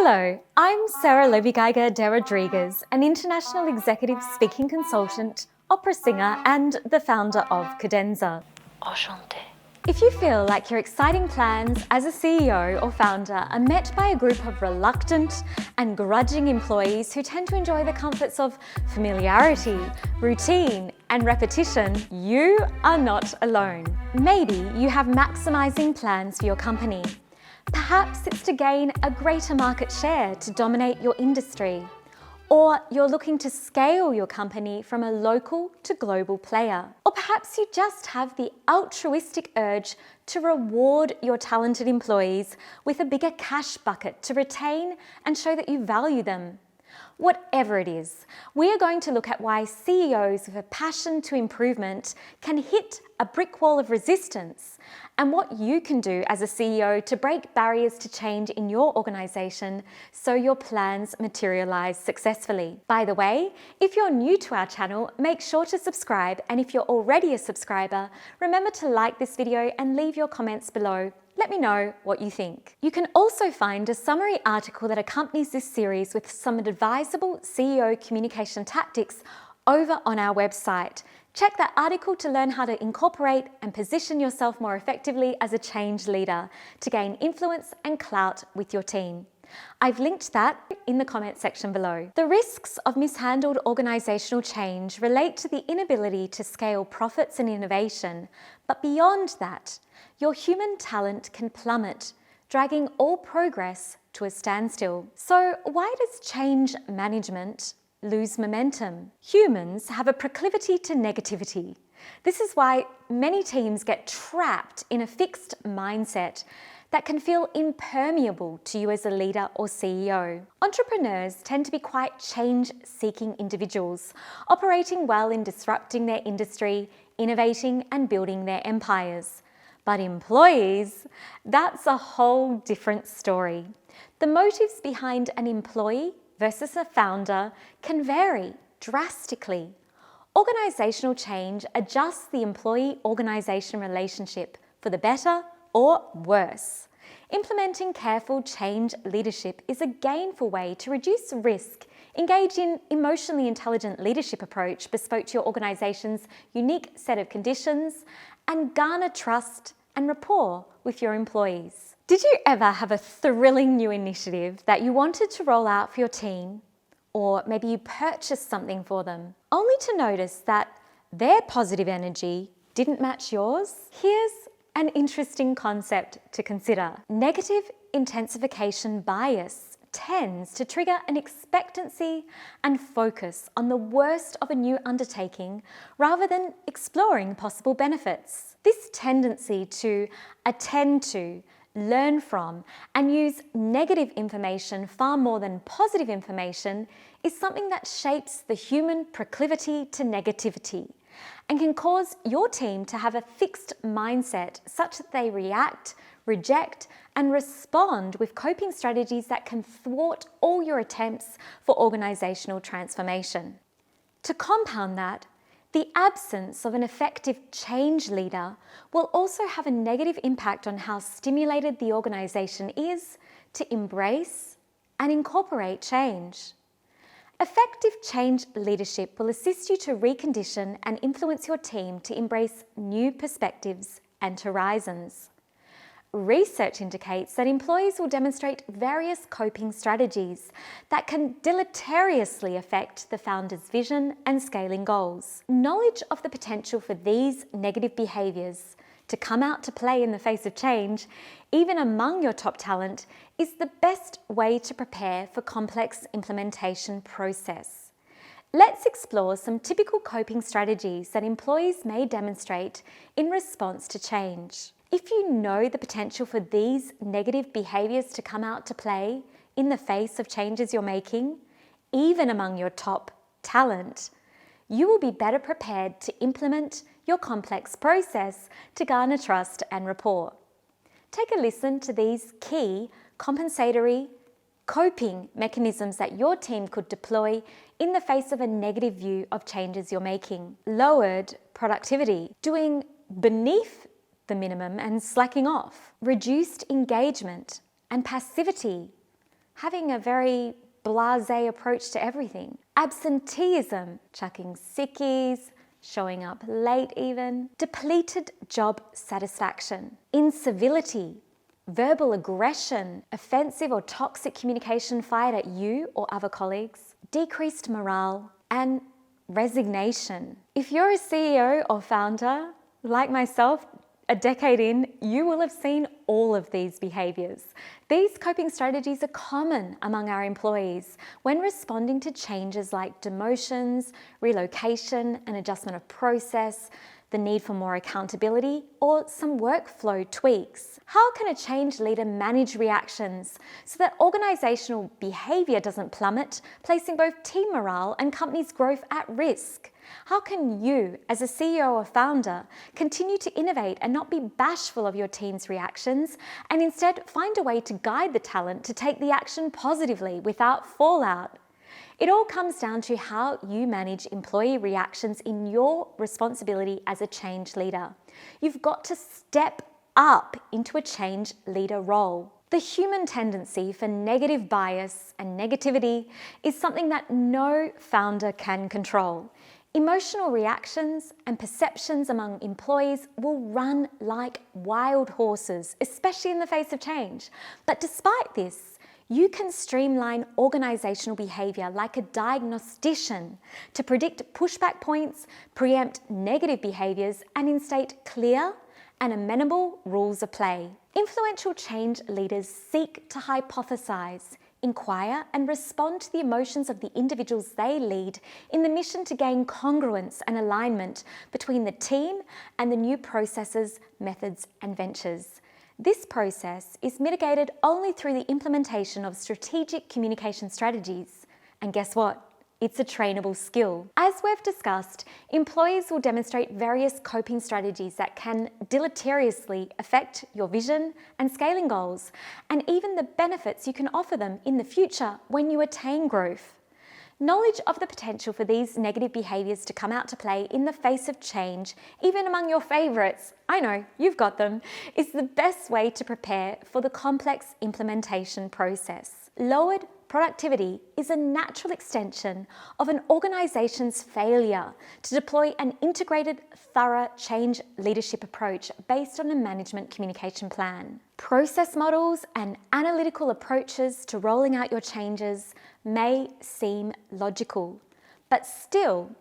Hello, I'm Sarah Levy-Geiger de Rodriguez, an international executive speaking consultant, opera singer, and the founder of Cadenza. Enchantée. If you feel like your exciting plans as a CEO or founder are met by a group of reluctant and grudging employees who tend to enjoy the comforts of familiarity, routine, and repetition, you are not alone. Maybe you have maximizing plans for your company. Perhaps it's to gain a greater market share to dominate your industry. Or you're looking to scale your company from a local to global player. Or perhaps you just have the altruistic urge to reward your talented employees with a bigger cash bucket to retain and show that you value them. Whatever it is, we are going to look at why CEOs with a passion to improvement can hit a brick wall of resistance and what you can do as a CEO to break barriers to change in your organization so your plans materialize successfully. By the way, if you're new to our channel, make sure to subscribe, and if you're already a subscriber, remember to like this video and leave your comments below. Let me know what you think. You can also find a summary article that accompanies this series with some advisable CEO communication tactics over on our website. Check that article to learn how to incorporate and position yourself more effectively as a change leader to gain influence and clout with your team. I've linked that in the comment section below. The risks of mishandled organizational change relate to the inability to scale profits and innovation, but beyond that, your human talent can plummet, dragging all progress to a standstill. So why does change management lose momentum? Humans have a proclivity to negativity. This is why many teams get trapped in a fixed mindset that can feel impermeable to you as a leader or CEO. Entrepreneurs tend to be quite change-seeking individuals, operating well in disrupting their industry, innovating and building their empires. But employees, that's a whole different story. The motives behind an employee versus a founder can vary drastically. Organizational change adjusts the employee-organization relationship for the better or worse. Implementing careful change leadership is a gainful way to reduce risk, engage in emotionally intelligent leadership approach bespoke to your organization's unique set of conditions, and garner trust and rapport with your employees. Did you ever have a thrilling new initiative that you wanted to roll out for your team? Or maybe you purchased something for them, only to notice that their positive energy didn't match yours? Here's an interesting concept to consider. Negative intensification bias tends to trigger an expectancy and focus on the worst of a new undertaking rather than exploring possible benefits. This tendency to attend to, learn from, and use negative information far more than positive information is something that shapes the human proclivity to negativity and can cause your team to have a fixed mindset such that they react, reject, and respond with coping strategies that can thwart all your attempts for organizational transformation. To compound that, the absence of an effective change leader will also have a negative impact on how stimulated the organization is to embrace and incorporate change. Effective change leadership will assist you to recondition and influence your team to embrace new perspectives and horizons. Research indicates that employees will demonstrate various coping strategies that can deleteriously affect the founder's vision and scaling goals. Knowledge of the potential for these negative behaviours to come out to play in the face of change, even among your top talent, is the best way to prepare for complex implementation process. Let's explore some typical coping strategies that employees may demonstrate in response to change. If you know the potential for these negative behaviours to come out to play in the face of changes you're making, even among your top talent, you will be better prepared to implement your complex process to garner trust and rapport. Take a listen to these key compensatory coping mechanisms that your team could deploy in the face of a negative view of changes you're making. Lowered productivity, doing beneath the minimum and slacking off. Reduced engagement and passivity, having a very blasé approach to everything. Absenteeism, chucking sickies, showing up late even. Depleted job satisfaction. Incivility, verbal aggression, offensive or toxic communication fired at you or other colleagues. Decreased morale and resignation. If you're a CEO or founder, like myself, a decade in, you will have seen all of these behaviours. These coping strategies are common among our employees when responding to changes like demotions, relocation, an adjustment of process, the need for more accountability, or some workflow tweaks. How can a change leader manage reactions so that organisational behaviour doesn't plummet, placing both team morale and company's growth at risk? How can you, as a CEO or founder, continue to innovate and not be bashful of your team's reactions, and instead find a way to guide the talent to take the action positively without fallout? It all comes down to how you manage employee reactions in your responsibility as a change leader. You've got to step up into a change leader role. The human tendency for negative bias and negativity is something that no founder can control. Emotional reactions and perceptions among employees will run like wild horses, especially in the face of change. But despite this, you can streamline organisational behaviour like a diagnostician to predict pushback points, preempt negative behaviours, and instate clear and amenable rules of play. Influential change leaders seek to hypothesise, inquire, and respond to the emotions of the individuals they lead in the mission to gain congruence and alignment between the team and the new processes, methods, and ventures. This process is mitigated only through the implementation of strategic communication strategies. And guess what? It's a trainable skill. As we've discussed, employees will demonstrate various coping strategies that can deleteriously affect your vision and scaling goals, and even the benefits you can offer them in the future when you attain growth. Knowledge of the potential for these negative behaviours to come out to play in the face of change, even among your favourites, I know, you've got them, is the best way to prepare for the complex implementation process. Lowered productivity is a natural extension of an organisation's failure to deploy an integrated, thorough change leadership approach based on a management communication plan. Process models and analytical approaches to rolling out your changes may seem logical, but still,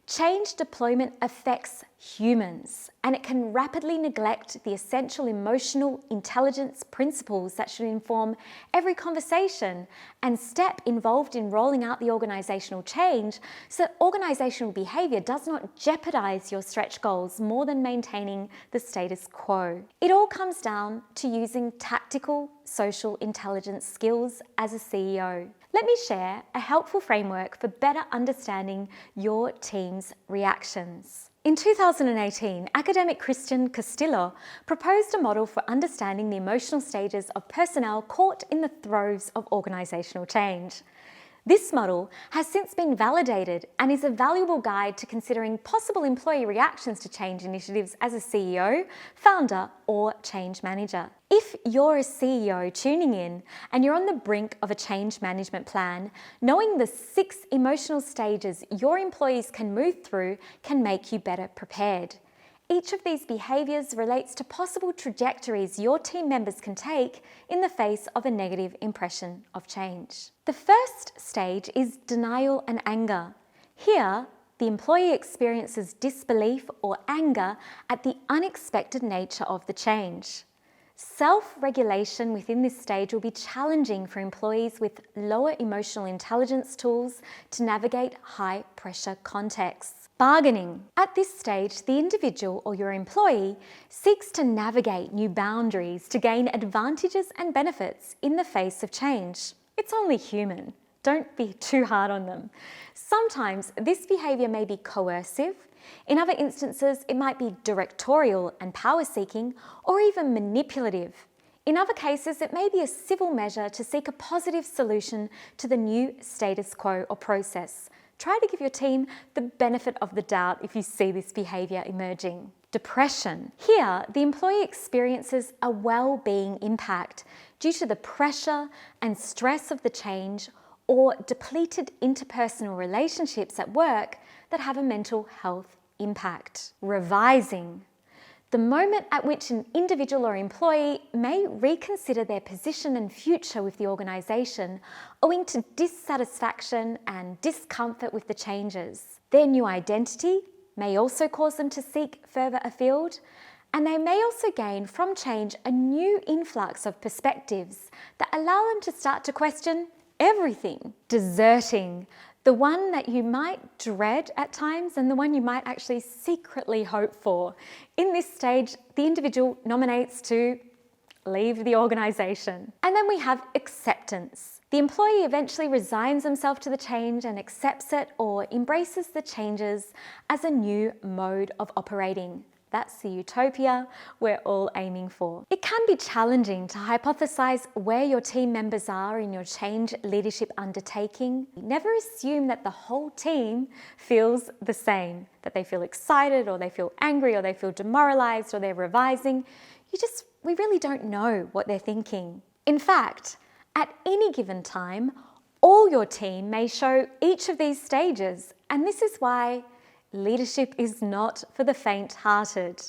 change deployment affects humans, and it can rapidly neglect the essential emotional intelligence principles that should inform every conversation and step involved in rolling out the organisational change, so that organisational behaviour does not jeopardise your stretch goals more than maintaining the status quo. It all comes down to using tactical social intelligence skills as a CEO. Let me share a helpful framework for better understanding your team's reactions. In 2018, academic Christian Castillo proposed a model for understanding the emotional stages of personnel caught in the throes of organisational change. This model has since been validated and is a valuable guide to considering possible employee reactions to change initiatives as a CEO, founder, or change manager. If you're a CEO tuning in and you're on the brink of a change management plan, knowing the 6 emotional stages your employees can move through can make you better prepared. Each of these behaviours relates to possible trajectories your team members can take in the face of a negative impression of change. The first stage is denial and anger. Here, the employee experiences disbelief or anger at the unexpected nature of the change. Self-regulation within this stage will be challenging for employees with lower emotional intelligence tools to navigate high-pressure contexts. Bargaining. At this stage, the individual or your employee seeks to navigate new boundaries to gain advantages and benefits in the face of change. It's only human. Don't be too hard on them. Sometimes this behaviour may be coercive. In other instances, it might be directorial and power-seeking, or even manipulative. In other cases, it may be a civil measure to seek a positive solution to the new status quo or process. try to give your team the benefit of the doubt if you see this behaviour emerging. Depression. Here, the employee experiences a well-being impact due to the pressure and stress of the change or depleted interpersonal relationships at work that have a mental health impact. Revising. The moment at which an individual or employee may reconsider their position and future with the organisation owing to dissatisfaction and discomfort with the changes. Their new identity may also cause them to seek further afield, and they may also gain from change a new influx of perspectives that allow them to start to question everything. Deserting. The one that you might dread at times and the one you might actually secretly hope for. In this stage, the individual nominates to leave the organisation. And then we have acceptance. The employee eventually resigns themselves to the change and accepts it or embraces the changes as a new mode of operating. That's the utopia we're all aiming for. It can be challenging to hypothesize where your team members are in your change leadership undertaking. Never assume that the whole team feels the same, that they feel excited or they feel angry or they feel demoralized or they're revising. We really don't know what they're thinking. In fact, at any given time, all your team may show each of these stages, and this is why leadership is not for the faint-hearted.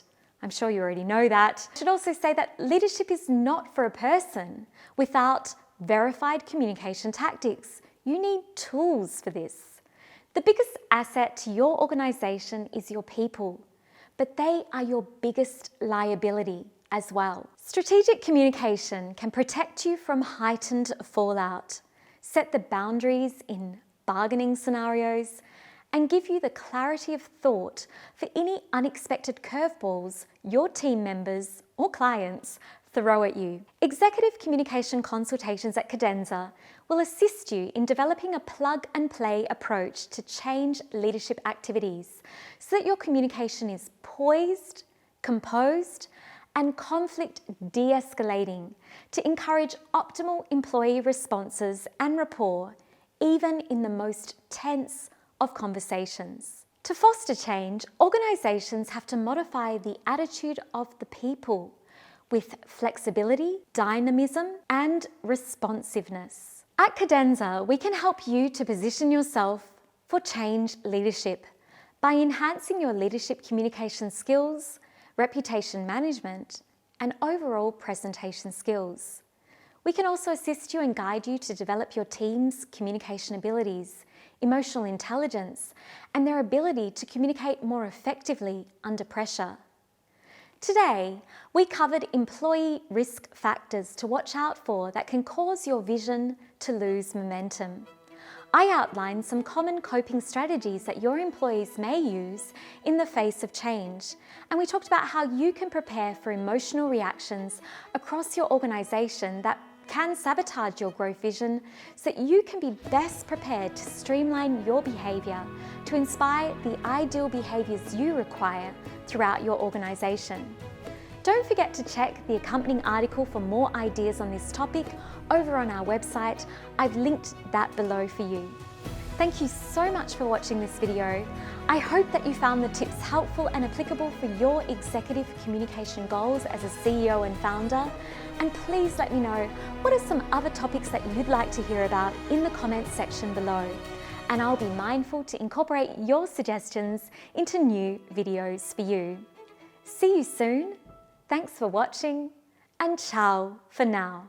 I'm sure you already know that. I should also say that leadership is not for a person without verified communication tactics. You need tools for this. The biggest asset to your organisation is your people, but they are your biggest liability as well. Strategic communication can protect you from heightened fallout, set the boundaries in bargaining scenarios, and give you the clarity of thought for any unexpected curveballs your team members or clients throw at you. Executive communication consultations at Cadenza will assist you in developing a plug-and-play approach to change leadership activities so that your communication is poised, composed, and conflict de-escalating to encourage optimal employee responses and rapport, even in the most tense of conversations. To foster change, organisations have to modify the attitude of the people with flexibility, dynamism, and responsiveness. At Cadenza, we can help you to position yourself for change leadership by enhancing your leadership communication skills, reputation management, and overall presentation skills. We can also assist you and guide you to develop your team's communication abilities, emotional intelligence, and their ability to communicate more effectively under pressure. Today, we covered employee risk factors to watch out for that can cause your vision to lose momentum. I outlined some common coping strategies that your employees may use in the face of change, and we talked about how you can prepare for emotional reactions across your organisation that can sabotage your growth vision so that you can be best prepared to streamline your behaviour to inspire the ideal behaviours you require throughout your organisation. Don't forget to check the accompanying article for more ideas on this topic over on our website. I've linked that below for you. Thank you so much for watching this video. I hope that you found the tips helpful and applicable for your executive communication goals as a CEO and founder. And please let me know what are some other topics that you'd like to hear about in the comments section below. And I'll be mindful to incorporate your suggestions into new videos for you. See you soon. Thanks for watching, and ciao for now.